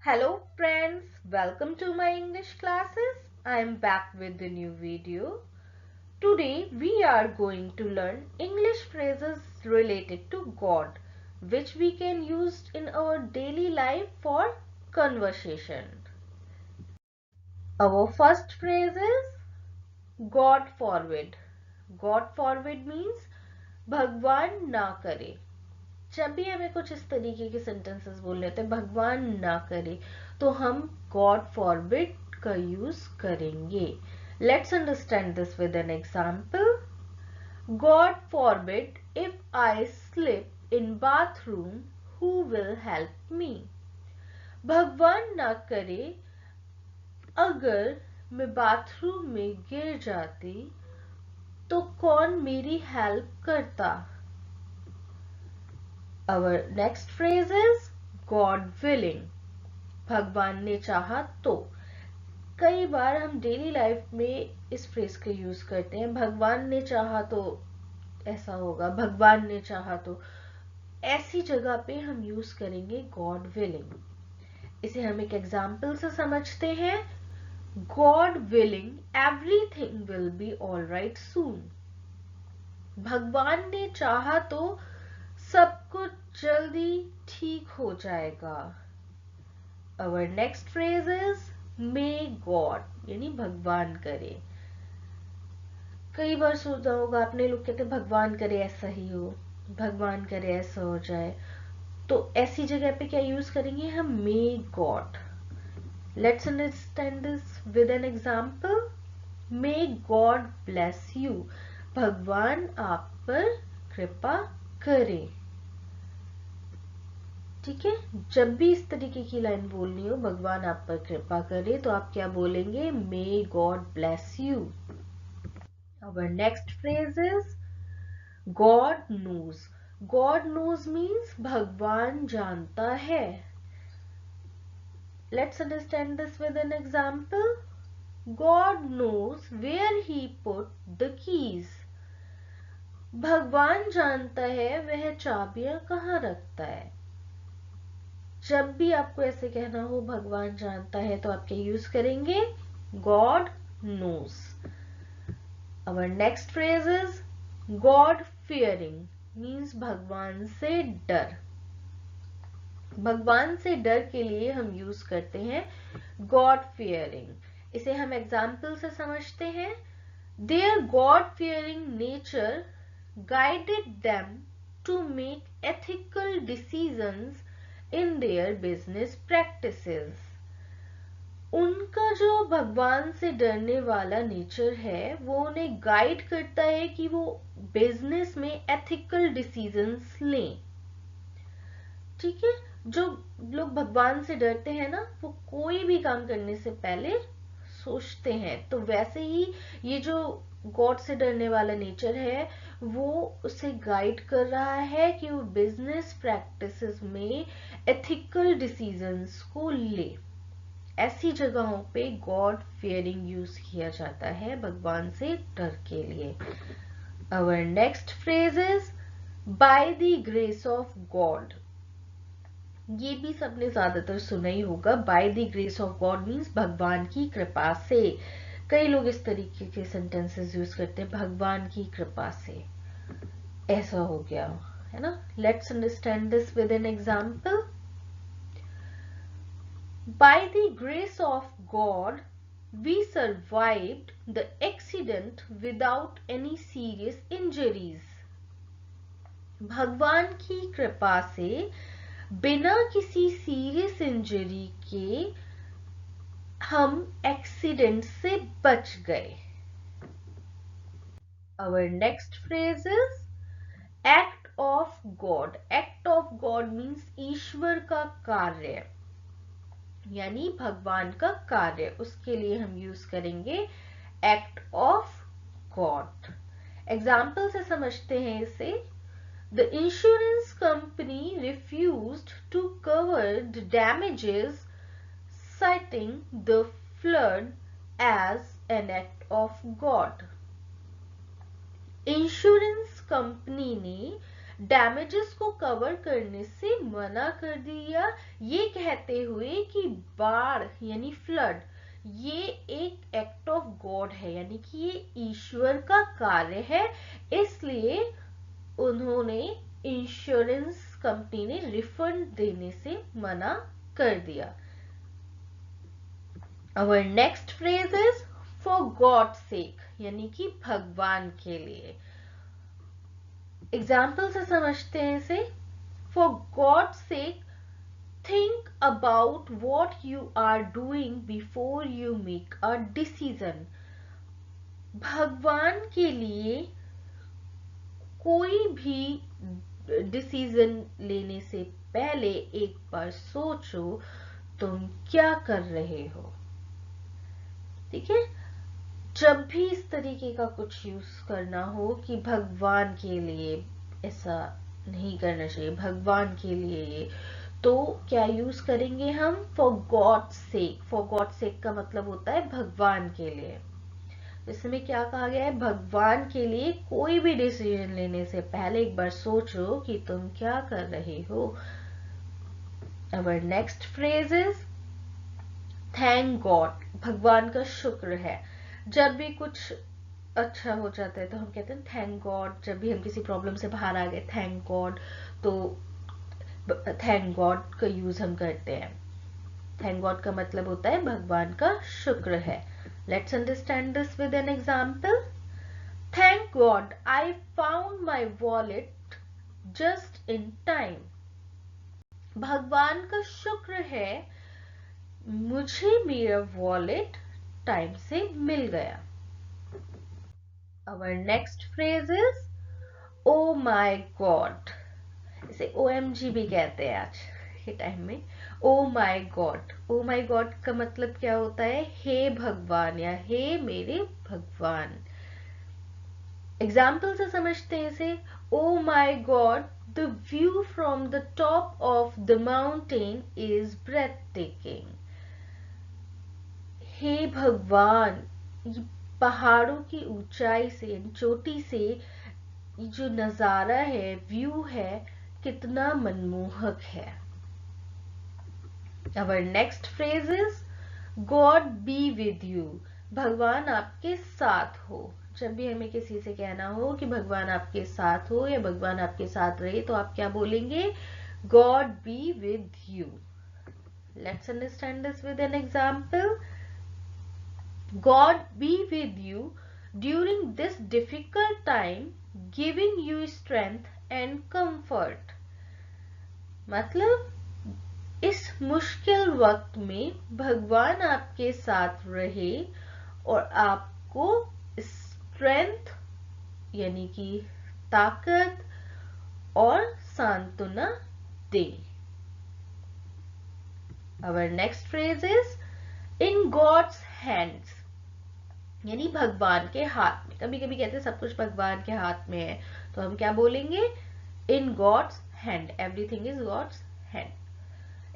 Hello friends, welcome to my English classes. I am back with a new video. Today we are going to learn English phrases related to God which we can use in our daily life for conversation. Our first phrase is God forbid. God forbid means भगवान ना करे. जब भी हमें कुछ इस तरीके के सेंटेंसेस बोलने होते हैं भगवान ना करे तो हम गॉड फॉरबिड का यूज करेंगे. Let's understand this with an example. God forbid if I slip in bathroom who will help me. भगवान ना करे अगर मैं बाथरूम में गिर जाती तो कौन मेरी हेल्प करता. Our next phrase is God willing. भगवान ने चाहा तो. कई बार हम डेली लाइफ में इस फ्रेज का यूज करते हैं. भगवान ने चाहा तो ऐसा होगा, भगवान ने चाहा तो. ऐसी जगह पे हम यूज करेंगे गॉड विलिंग. इसे हम एक एग्जाम्पल से समझते हैं. God willing everything will be all right soon. भगवान ने चाहा तो सब कुछ जल्दी ठीक हो जाएगा. Our next phrase is may God, यानी भगवान करे. कई बार सुना होगा आपने, लोग कहते हैं भगवान करे ऐसा ही हो, भगवान करे ऐसा हो जाए. तो ऐसी जगह पे क्या यूज करेंगे हम? May God. Let's understand this with an example. May God bless you. भगवान आप पर कृपा करे. ठीक है. जब भी इस तरीके की लाइन बोलनी हो, भगवान आप पर कृपा करे, तो आप क्या बोलेंगे? May God bless you. Our next phrase is God knows. God knows means भगवान जानता है. Let's understand this with an example. God knows where he put the keys. भगवान जानता है वह चाबियां कहाँ रखता है. जब भी आपको ऐसे कहना हो भगवान जानता है तो आप क्या यूज करेंगे? God knows. Our next phrase is God fearing means भगवान से डर. भगवान से डर के लिए हम यूज करते हैं God fearing. इसे हम एग्जाम्पल से समझते हैं. Their God fearing nature guided them to make ethical decisions in their business practices. उनका जो भगवान से डरने वाला नेचर है वो उन्हें गाइड करता है कि वो बिजनेस में एथिकल डिसीजंस लें. ठीक है. जो लोग भगवान से डरते हैं ना, वो कोई भी काम करने से पहले सोचते हैं. तो वैसे ही ये जो गॉड से डरने वाला नेचर है वो उसे गाइड कर रहा है कि वो बिजनेस प्रैक्टिसेस में एथिकल डिसीजंस को ले. ऐसी जगहों पे गॉड फियरिंग यूज किया जाता है भगवान से डर के लिए. Our next phrase is by the grace of God. ये भी सबने ज्यादातर सुना ही होगा. By the grace of God means भगवान की कृपा से. कई लोग इस तरीके के सेंटेंसेस यूज करते हैं, भगवान की कृपा से ऐसा हो गया है ना. Let's understand this with an example. By the grace of God, we survived the accident without any serious injuries. भगवान की कृपा से बिना किसी सीरियस इंजरी के हम एक्सीडेंट से बच गए. Our next phrase is act of God. Act of God means ईश्वर का कार्य, यानी भगवान का कार्य. उसके लिए हम यूज करेंगे act of God. एग्जाम्पल से समझते हैं इसे. The insurance company refused to cover the damages, citing the flood as an act of God. Insurance company ने डैमेजेस को कवर करने से मना कर दिया, ये कहते हुए कि बाढ़ यानी फ्लड ये एक एक्ट ऑफ गॉड है, यानी कि ये ईश्वर का कार्य है, इसलिए उन्होंने इंश्योरेंस कंपनी ने रिफंड देने से मना कर दिया। Our next phrase is for God's sake, यानी कि भगवान के लिए। एग्जाम्पल से समझते हैं इसे। For God's sake, think about what you are doing before you make a decision. भगवान के लिए कोई भी डिसीजन लेने से पहले एक बार सोचो तुम क्या कर रहे हो। ठीक है, जब भी इस तरीके का कुछ यूज करना हो कि भगवान के लिए ऐसा नहीं करना चाहिए, भगवान के लिए, तो क्या यूज करेंगे हम? For God sake. For God sake का मतलब होता है भगवान के लिए। इसमें क्या कहा गया है? भगवान के लिए कोई भी डिसीजन लेने से पहले एक बार सोचो कि तुम क्या कर रहे हो। Our next phrase is thank God. भगवान का शुक्र है। जब भी कुछ अच्छा हो जाता है तो हम कहते हैं थैंक गॉड। जब भी हम किसी प्रॉब्लम से बाहर आ गए, थैंक गॉड, तो थैंक गॉड का यूज हम करते हैं। थैंक गॉड का मतलब होता है भगवान का शुक्र है। Let's understand this with an example. Thank God I found my wallet just in time. भगवान का शुक्र है मुझे मेरा वॉलेट टाइम से मिल गया। Our next phrase is oh my God। इसे OMG भी कहते हैं आज के टाइम में। oh my God, oh my God का मतलब क्या होता है? हे भगवान या हे मेरे भगवान। एग्जाम्पल से समझते हैं इसे। oh my God, the view from the top of the mountain is breathtaking। हे भगवान, पहाड़ों की ऊंचाई से, चोटी से जो नजारा है, व्यू है, कितना मनमोहक है। Our next phrase is God be with you। भगवान आपके साथ हो। जब भी हमें किसी से कहना हो कि भगवान आपके साथ हो या भगवान आपके साथ रहे, तो आप क्या बोलेंगे? God be with you। Let's understand this with an example। God be with you during this difficult time, giving you strength and comfort। मतलब इस मुश्किल वक्त में भगवान आपके साथ रहे और आपको स्ट्रेंथ यानी कि ताकत और सांत्वना दे। Our next phrase is in God's hands, यानी भगवान के हाथ में। कभी कभी कहते हैं सब कुछ भगवान के हाथ में है, तो हम क्या बोलेंगे? In God's hand, everything is God's hand.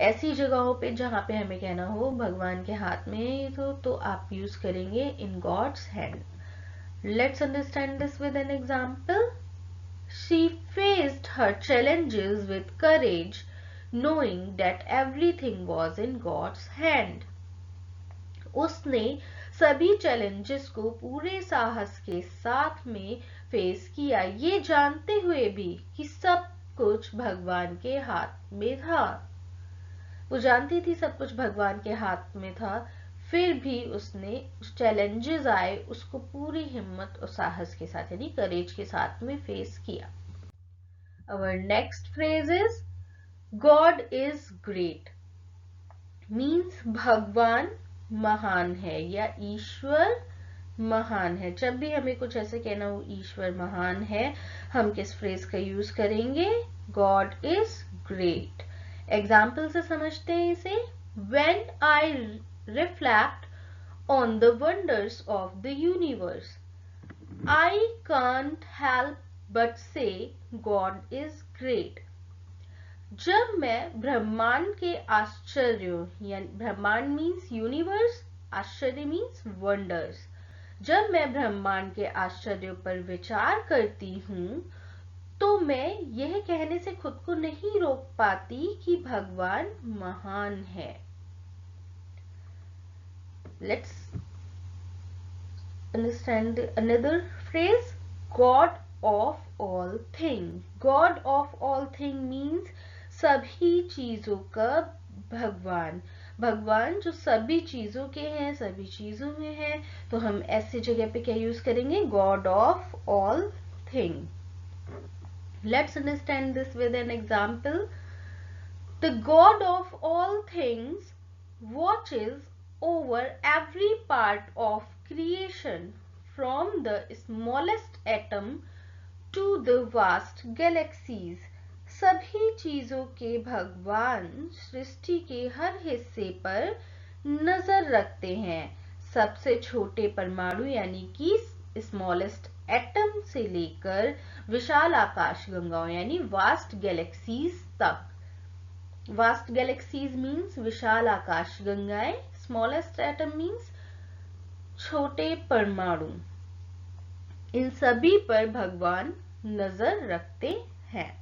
ऐसी जगहों पे जहां पे हमें कहना हो भगवान के हाथ में, तो आप यूज करेंगे in God's hand. Let's understand this with an example. She faced her challenges with courage, knowing that everything was in God's hand। उसने सभी चैलेंजेस को पूरे साहस के साथ में फेस किया, ये जानते हुए भी कि सब कुछ भगवान के हाथ में था। वो जानती थी सब कुछ भगवान के हाथ में था, फिर भी उसने चैलेंजेस आए उसको पूरी हिम्मत और साहस के साथ यानी करेज के साथ में फेस किया। Our next phrase is God is great। Means भगवान महान है या ईश्वर महान है। जब भी हमें कुछ ऐसे कहना हो ईश्वर महान है, हम किस फ्रेज का यूज करेंगे? God is great. एग्जाम्पल से समझते हैं इसे। When I reflect on the wonders of the universe, I can't help but say God is great। जब मैं ब्रह्मांड के आश्चर्य, यानी ब्रह्मांड मीन्स यूनिवर्स, आश्चर्य मीन्स वंडर्स, जब मैं ब्रह्मांड के आश्चर्य पर विचार करती हूँ तो मैं यह कहने से खुद को नहीं रोक पाती कि भगवान महान है। Let's understand another phrase, God of all things. God of all things means सभी चीजों का भगवान। भगवान जो सभी चीजों के हैं, सभी चीजों में है, तो हम ऐसी जगह पे क्या यूज करेंगे, God of all things. Let's understand this with an example. The God of all things watches over every part of creation, from the smallest atom to the vast galaxies. सभी चीजों के भगवान सृष्टि के हर हिस्से पर नजर रखते हैं, सबसे छोटे परमाणु यानी कि स्मॉलेस्ट एटम से लेकर विशाल आकाशगंगाओं यानी वास्ट गैलेक्सीज तक। वास्ट गैलेक्सीज मीन्स विशाल आकाशगंगाएं, स्मॉलेस्ट एटम मीन्स छोटे परमाणु, इन सभी पर भगवान नजर रखते हैं।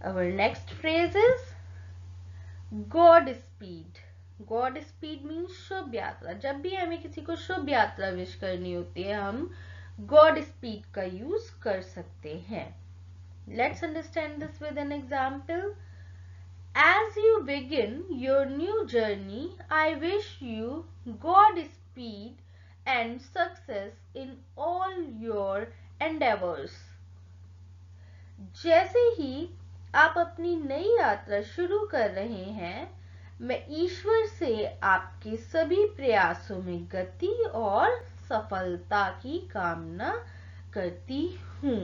Our next phrase is God speed. God speed means शुभ यात्रा। जब भी हमें किसी को शुभ यात्रा विश करनी होती है, हम God speed का यूज कर सकते हैं। Let's understand this with an example. As you begin your new journey, I wish you God speed and success in all your endeavors. जैसे ही आप अपनी नई यात्रा शुरू कर रहे हैं, मैं ईश्वर से आपके सभी प्रयासों में गति और सफलता की कामना करती हूँ।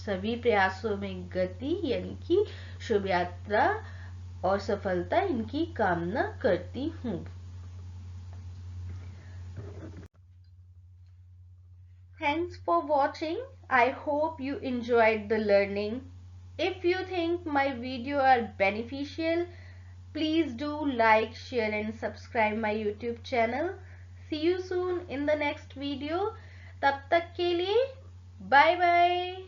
सभी प्रयासों में गति यानी कि शुभ यात्रा और सफलता इनकी कामना करती हूँ। Thanks for watching. I hope you enjoyed the learning. If you think my video are beneficial, please do like, share and subscribe my YouTube channel. See you soon in the next video. तब तक के लिए bye bye.